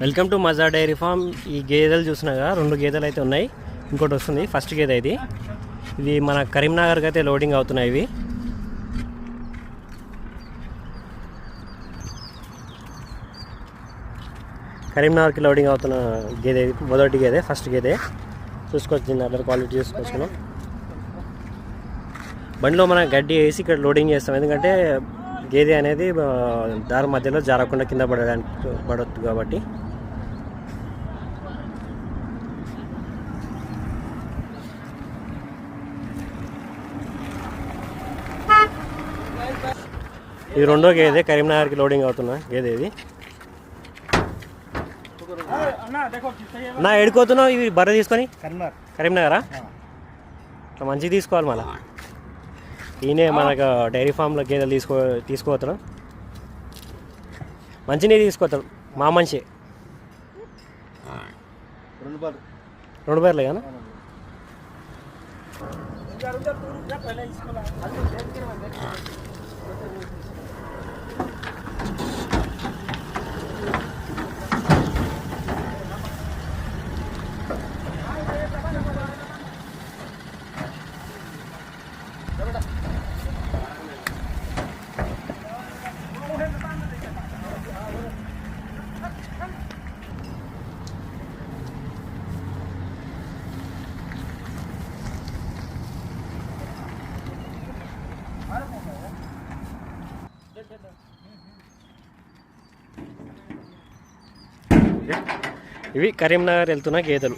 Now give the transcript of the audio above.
Welcome to మజా dairy farm. ఈ గేదెలు చూసినాగా 2 గేదెలు అయితే ఉన్నాయి, ఇంకోటి వస్తుంది. ఫస్ట్ గేదె ఇది మన కరీంనగర్కి అయితే లోడింగ్ అవుతున్నాయి. ఇవి కరీంనగర్కి లోడింగ్ అవుతున్న గేదె, మొదటి గేదె, ఫస్ట్ గేదె. చూసుకోవచ్చు, దీన్ని అదర్ క్వాలిటీ చూసుకోవచ్చు. బండిలో మనం గడ్డి వేసి ఇక్కడ లోడింగ్ చేస్తాం, ఎందుకంటే గేదె అనేది దారి మధ్యలో జారకుండా కింద పడొద్దు కాబట్టి. ఇది రెండో గేదె, కరీంనగర్కి లోడింగ్ అవుతున్న గేదె. ఇది నా ఎడుకోతున్నావు ఇవి బర్రె తీసుకొని కరీంనగరా? మంచిగా తీసుకోవాలి. మళ్ళీ ఈయనే మనకు డైరీ ఫామ్లో గేదెలు తీసుకోతాడు, మంచినే తీసుకోతాడు. మా మనిషి 2 బర్రెలు కదా. ఇవి కరీంనగర్ వెళ్తున్న గేదెలు.